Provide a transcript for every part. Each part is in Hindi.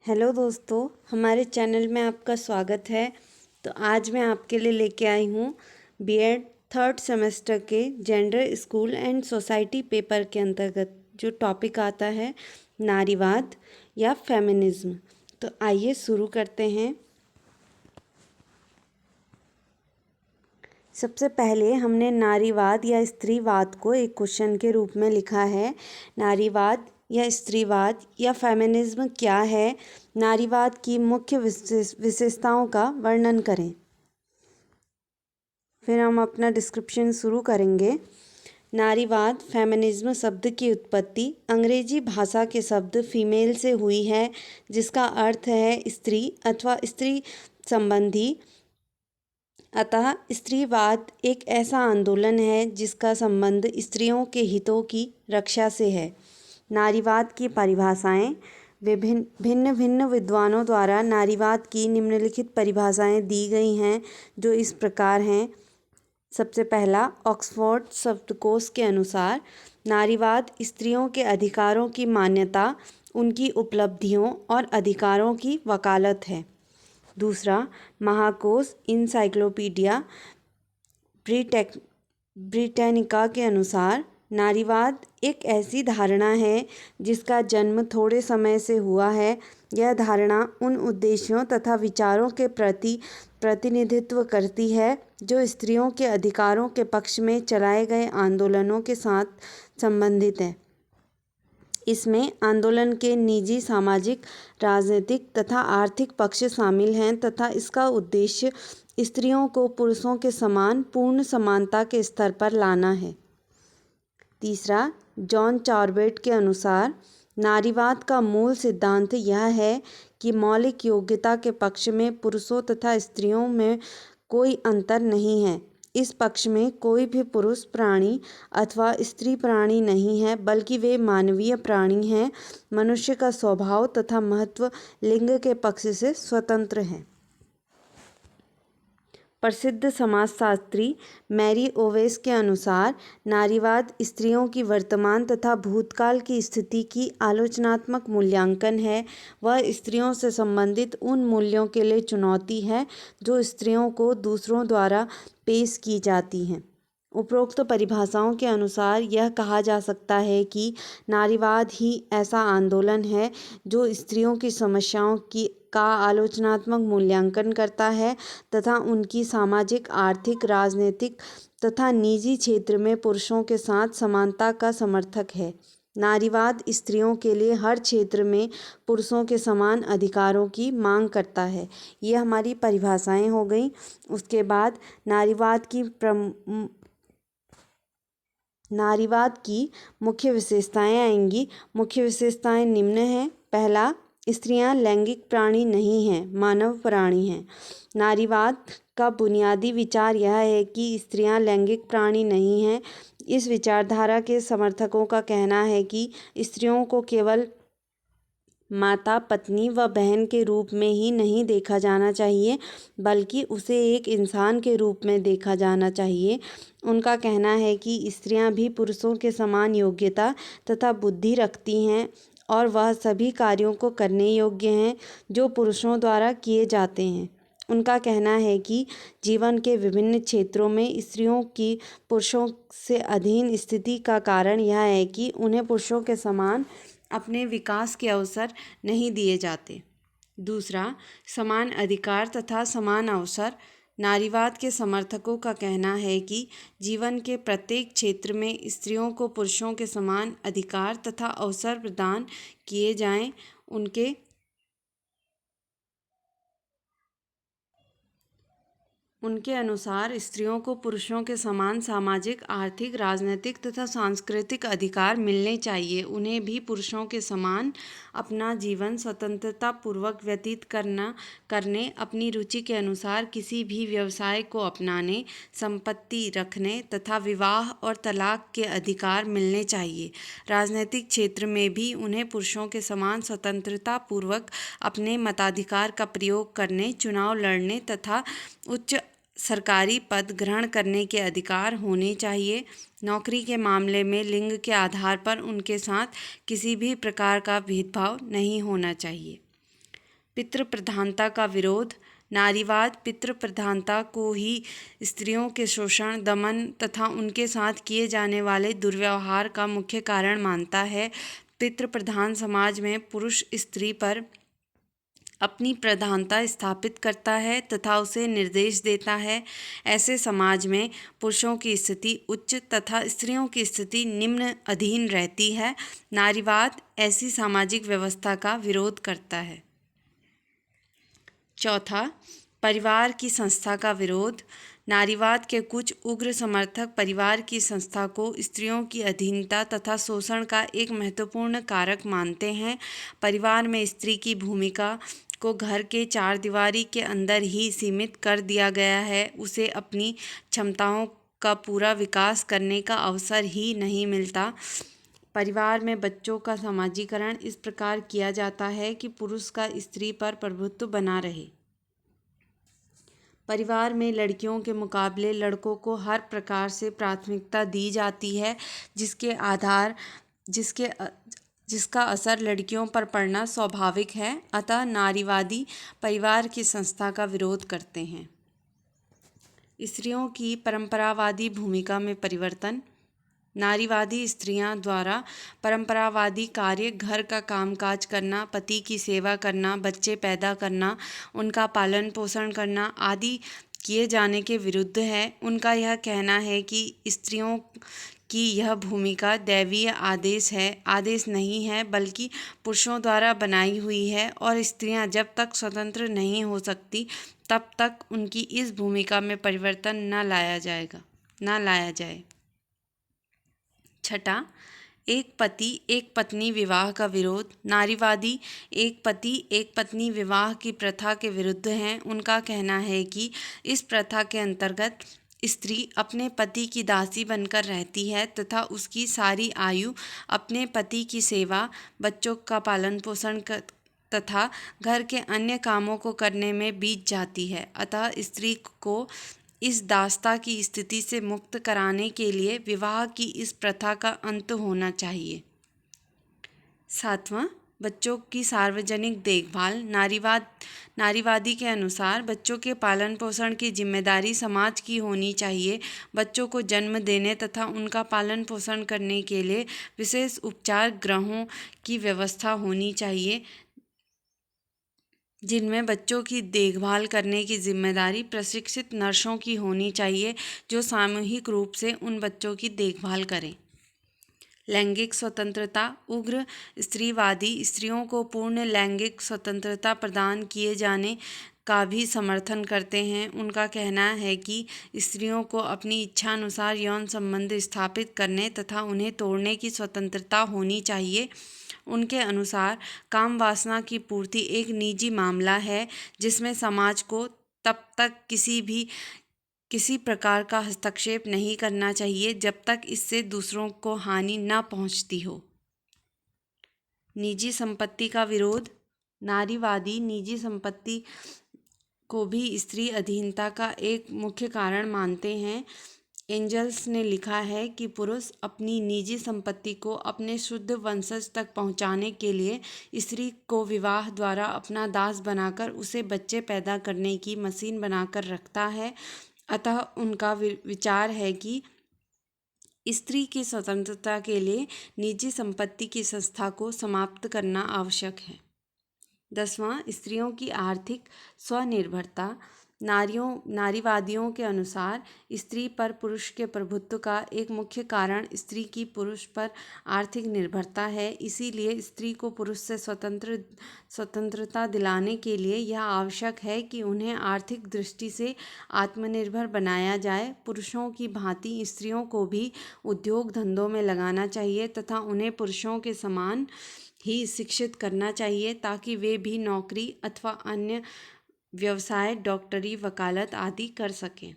हेलो दोस्तों, हमारे चैनल में आपका स्वागत है। तो आज मैं आपके लिए लेके आई हूँ बीएड थर्ड सेमेस्टर के gender school and society paper के अंतर्गत जो टॉपिक आता है नारीवाद या फेमिनिज्म। तो आइए शुरू करते हैं। सबसे पहले हमने नारीवाद या स्त्रीवाद को एक क्वेश्चन के रूप में लिखा है। नारीवाद या स्त्रीवाद या फेमिनिज्म क्या है? नारीवाद की मुख्य विशेषताओं का वर्णन करें। फिर हम अपना डिस्क्रिप्शन शुरू करेंगे। नारीवाद फेमिनिज्म शब्द की उत्पत्ति अंग्रेजी भाषा के शब्द फीमेल से हुई है, जिसका अर्थ है स्त्री अथवा स्त्री संबंधी। अतः स्त्रीवाद एक ऐसा आंदोलन है जिसका संबंध स्त्रियों के हितों की रक्षा से है। नारीवाद की परिभाषाएं भिन्न भिन्न विद्वानों द्वारा नारीवाद की निम्नलिखित परिभाषाएं दी गई हैं, जो इस प्रकार हैं। सबसे पहला, ऑक्सफोर्ड शब्दकोश के अनुसार नारीवाद स्त्रियों के अधिकारों की मान्यता, उनकी उपलब्धियों और अधिकारों की वकालत है। दूसरा, महाकोश इनसाइक्लोपीडिया ब्रिटेनिका के अनुसार नारीवाद एक ऐसी धारणा है जिसका जन्म थोड़े समय से हुआ है। यह धारणा उन उद्देश्यों तथा विचारों के प्रति प्रतिनिधित्व करती है जो स्त्रियों के अधिकारों के पक्ष में चलाए गए आंदोलनों के साथ संबंधित है। इसमें आंदोलन के निजी, सामाजिक, राजनीतिक तथा आर्थिक पक्ष शामिल हैं तथा इसका उद्देश्य स्त्रियों को पुरुषों के समान पूर्ण समानता के स्तर पर लाना है। तीसरा, जॉन चॉर्बेट के अनुसार नारीवाद का मूल सिद्धांत यह है कि मौलिक योग्यता के पक्ष में पुरुषों तथा स्त्रियों में कोई अंतर नहीं है। इस पक्ष में कोई भी पुरुष प्राणी अथवा स्त्री प्राणी नहीं है, बल्कि वे मानवीय प्राणी हैं। मनुष्य का स्वभाव तथा महत्व लिंग के पक्ष से स्वतंत्र है। प्रसिद्ध समाजशास्त्री मैरी ओवेस के अनुसार नारीवाद स्त्रियों की वर्तमान तथा भूतकाल की स्थिति की आलोचनात्मक मूल्यांकन है। वह स्त्रियों से संबंधित उन मूल्यों के लिए चुनौती है जो स्त्रियों को दूसरों द्वारा पेश की जाती हैं। उपरोक्त परिभाषाओं के अनुसार यह कहा जा सकता है कि नारीवाद ही ऐसा आंदोलन है जो स्त्रियों की समस्याओं का आलोचनात्मक मूल्यांकन करता है तथा उनकी सामाजिक, आर्थिक, राजनीतिक तथा निजी क्षेत्र में पुरुषों के साथ समानता का समर्थक है। नारीवाद स्त्रियों के लिए हर क्षेत्र में पुरुषों के समान अधिकारों की मांग करता है। ये हमारी परिभाषाएं हो गई। उसके बाद नारीवाद की मुख्य विशेषताएं आएंगी। मुख्य विशेषताएं निम्न हैं। पहला, स्त्रियां लैंगिक प्राणी नहीं हैं, मानव प्राणी हैं। नारीवाद का बुनियादी विचार यह है कि स्त्रियां लैंगिक प्राणी नहीं हैं। इस विचारधारा के समर्थकों का कहना है कि स्त्रियों को केवल माता, पत्नी व बहन के रूप में ही नहीं देखा जाना चाहिए, बल्कि उसे एक इंसान के रूप में देखा जाना चाहिए। उनका कहना है कि स्त्रियां भी पुरुषों के समान योग्यता तथा बुद्धि रखती हैं और वह सभी कार्यों को करने योग्य हैं जो पुरुषों द्वारा किए जाते हैं। उनका कहना है कि जीवन के विभिन्न क्षेत्रों में स्त्रियों की पुरुषों से अधीन स्थिति का कारण यह है कि उन्हें पुरुषों के समान अपने विकास के अवसर नहीं दिए जाते। दूसरा, समान अधिकार तथा समान अवसर। नारीवाद के समर्थकों का कहना है कि जीवन के प्रत्येक क्षेत्र में स्त्रियों को पुरुषों के समान अधिकार तथा अवसर प्रदान किए जाएं। उनके अनुसार स्त्रियों को पुरुषों के समान सामाजिक, आर्थिक, राजनीतिक तथा सांस्कृतिक अधिकार मिलने चाहिए। उन्हें भी पुरुषों के समान अपना जीवन स्वतंत्रता पूर्वक व्यतीत करने, अपनी रुचि के अनुसार किसी भी व्यवसाय को अपनाने, संपत्ति रखने तथा विवाह और तलाक के अधिकार मिलने चाहिए। राजनीतिक क्षेत्र में भी उन्हें पुरुषों के समान स्वतंत्रता पूर्वक अपने मताधिकार का प्रयोग करने, चुनाव लड़ने तथा उच्च सरकारी पद ग्रहण करने के अधिकार होने चाहिए। नौकरी के मामले में लिंग के आधार पर उनके साथ किसी भी प्रकार का भेदभाव नहीं होना चाहिए। पितृ प्रधानता का विरोध। नारीवाद पितृ प्रधानता को ही स्त्रियों के शोषण, दमन तथा उनके साथ किए जाने वाले दुर्व्यवहार का मुख्य कारण मानता है। पितृ प्रधान समाज में पुरुष स्त्री पर अपनी प्रधानता स्थापित करता है तथा उसे निर्देश देता है। ऐसे समाज में पुरुषों की स्थिति उच्च तथा स्त्रियों की स्थिति निम्न अधीन रहती है। नारीवाद ऐसी सामाजिक व्यवस्था का विरोध करता है। चौथा, परिवार की संस्था का विरोध। नारीवाद के कुछ उग्र समर्थक परिवार की संस्था को स्त्रियों की अधीनता तथा शोषण का एक महत्वपूर्ण कारक मानते हैं। परिवार में स्त्री की भूमिका को घर के चार दीवारी के अंदर ही सीमित कर दिया गया है। उसे अपनी क्षमताओं का पूरा विकास करने का अवसर ही नहीं मिलता। परिवार में बच्चों का समाजीकरण इस प्रकार किया जाता है कि पुरुष का स्त्री पर प्रभुत्व बना रहे। परिवार में लड़कियों के मुकाबले लड़कों को हर प्रकार से प्राथमिकता दी जाती है, जिसका असर लड़कियों पर पड़ना स्वाभाविक है। अतः नारीवादी परिवार की संस्था का विरोध करते हैं। स्त्रियों की परंपरावादी भूमिका में परिवर्तन। नारीवादी स्त्रियां द्वारा परंपरावादी कार्य, घर का कामकाज करना, पति की सेवा करना, बच्चे पैदा करना, उनका पालन पोषण करना आदि किए जाने के विरुद्ध है। उनका यह कहना है कि स्त्रियों की यह भूमिका दैवीय आदेश नहीं है, बल्कि पुरुषों द्वारा बनाई हुई है और स्त्रियां जब तक स्वतंत्र नहीं हो सकती तब तक उनकी इस भूमिका में परिवर्तन न लाया जाए। छठा, एक पति एक पत्नी विवाह का विरोध। नारीवादी एक पति एक पत्नी विवाह की प्रथा के विरुद्ध हैं। उनका कहना है कि इस प्रथा के अंतर्गत स्त्री अपने पति की दासी बनकर रहती है तथा उसकी सारी आयु अपने पति की सेवा, बच्चों का पालन पोषण तथा घर के अन्य कामों को करने में बीत जाती है। अतः स्त्री को इस दासता की स्थिति से मुक्त कराने के लिए विवाह की इस प्रथा का अंत होना चाहिए। सातवां, बच्चों की सार्वजनिक देखभाल। नारीवादी के अनुसार बच्चों के पालन पोषण की जिम्मेदारी समाज की होनी चाहिए। बच्चों को जन्म देने तथा उनका पालन पोषण करने के लिए विशेष उपचार गृहों की व्यवस्था होनी चाहिए, जिनमें बच्चों की देखभाल करने की जिम्मेदारी प्रशिक्षित नर्सों की होनी चाहिए, जो सामूहिक रूप से उन बच्चों की देखभाल करें। लैंगिक स्वतंत्रता। उग्र स्त्रीवादी स्त्रियों को पूर्ण लैंगिक स्वतंत्रता प्रदान किए जाने का भी समर्थन करते हैं। उनका कहना है कि स्त्रियों को अपनी इच्छानुसार यौन संबंध स्थापित करने तथा उन्हें तोड़ने की स्वतंत्रता होनी चाहिए। उनके अनुसार काम वासना की पूर्ति एक निजी मामला है, जिसमें समाज को तब तक किसी प्रकार का हस्तक्षेप नहीं करना चाहिए जब तक इससे दूसरों को हानि न पहुंचती हो। निजी संपत्ति का विरोध। नारीवादी निजी संपत्ति को भी स्त्री अधीनता का एक मुख्य कारण मानते हैं। एंजल्स ने लिखा है कि पुरुष अपनी निजी संपत्ति को अपने शुद्ध वंशज तक पहुंचाने के लिए स्त्री को विवाह द्वारा अपना दास बनाकर उसे बच्चे पैदा करने की मशीन बनाकर रखता है। अतः उनका विचार है कि स्त्री की स्वतंत्रता के लिए निजी संपत्ति की संस्था को समाप्त करना आवश्यक है। 10वां, स्त्रियों की आर्थिक स्वनिर्भरता। नारीवादियों के अनुसार स्त्री पर पुरुष के प्रभुत्व का एक मुख्य कारण स्त्री की पुरुष पर आर्थिक निर्भरता है। इसीलिए स्त्री को पुरुष से स्वतंत्रता दिलाने के लिए यह आवश्यक है कि उन्हें आर्थिक दृष्टि से आत्मनिर्भर बनाया जाए। पुरुषों की भांति स्त्रियों को भी उद्योग धंधों में लगाना चाहिए तथा उन्हें पुरुषों के समान ही शिक्षित करना चाहिए, ताकि वे भी नौकरी अथवा अन्य व्यवसाय, डॉक्टरी, वकालत आदि कर सकें।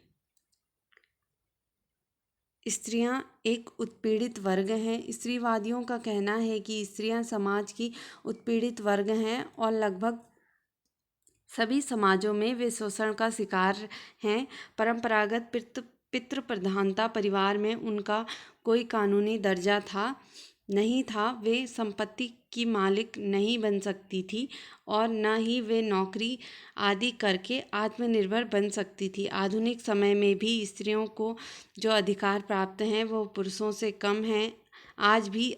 स्त्रियां एक उत्पीड़ित वर्ग हैं। स्त्रीवादियों का कहना है कि स्त्रियां समाज की उत्पीड़ित वर्ग हैं और लगभग सभी समाजों में वे शोषण का शिकार हैं। परंपरागत पितृ प्रधानता परिवार में उनका कोई कानूनी दर्जा था। नहीं था, वे संपत्ति की मालिक नहीं बन सकती थी और न ही वे नौकरी आदि करके आत्मनिर्भर बन सकती थी। आधुनिक समय में भी स्त्रियों को जो अधिकार प्राप्त हैं वो पुरुषों से कम हैं। आज भी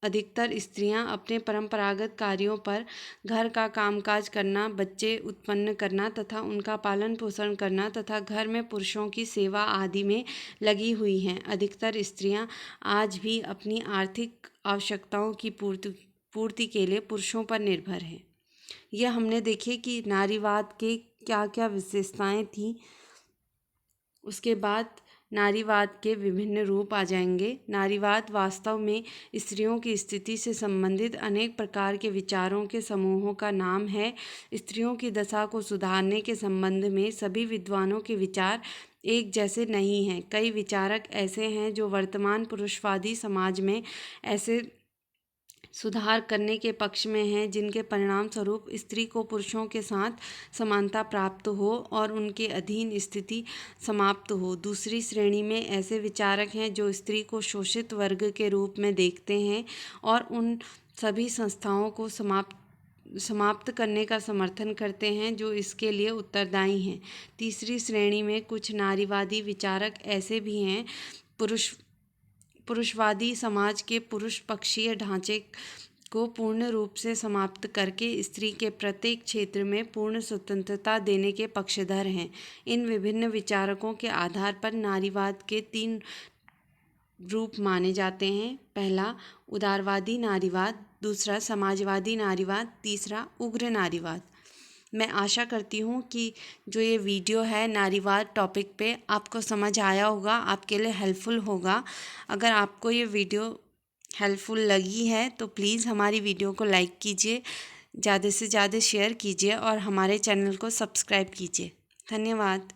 अधिकतर स्त्रियां अपने परंपरागत कार्यों पर, घर का कामकाज करना, बच्चे उत्पन्न करना तथा उनका पालन पोषण करना तथा घर में पुरुषों की सेवा आदि में लगी हुई हैं। अधिकतर स्त्रियां आज भी अपनी आर्थिक आवश्यकताओं की पूर्ति के लिए पुरुषों पर निर्भर हैं। यह हमने देखे कि नारीवाद के क्या क्या विशेषताएं थीं। उसके बाद नारीवाद के विभिन्न रूप आ जाएंगे। नारीवाद वास्तव में स्त्रियों की स्थिति से संबंधित अनेक प्रकार के विचारों के समूहों का नाम है। स्त्रियों की दशा को सुधारने के संबंध में सभी विद्वानों के विचार एक जैसे नहीं हैं। कई विचारक ऐसे हैं जो वर्तमान पुरुषवादी समाज में ऐसे सुधार करने के पक्ष में हैं जिनके परिणाम स्वरूप स्त्री को पुरुषों के साथ समानता प्राप्त हो और उनके अधीन स्थिति समाप्त हो। दूसरी श्रेणी में ऐसे विचारक हैं जो स्त्री को शोषित वर्ग के रूप में देखते हैं और उन सभी संस्थाओं को समाप्त करने का समर्थन करते हैं जो इसके लिए उत्तरदायी हैं। तीसरी श्रेणी में कुछ नारीवादी विचारक ऐसे भी हैं पुरुषवादी समाज के पुरुष पक्षीय ढांचे को पूर्ण रूप से समाप्त करके स्त्री के प्रत्येक क्षेत्र में पूर्ण स्वतंत्रता देने के पक्षधर हैं। इन विभिन्न विचारकों के आधार पर नारीवाद के 3 रूप माने जाते हैं। पहला उदारवादी नारीवाद, दूसरा समाजवादी नारीवाद, तीसरा उग्र नारीवाद। मैं आशा करती हूँ कि जो ये वीडियो है नारीवाद टॉपिक पे आपको समझ आया होगा, आपके लिए हेल्पफुल होगा। अगर आपको ये वीडियो हेल्पफुल लगी है तो प्लीज़ हमारी वीडियो को लाइक कीजिए, ज़्यादा से ज़्यादा शेयर कीजिए और हमारे चैनल को सब्सक्राइब कीजिए। धन्यवाद।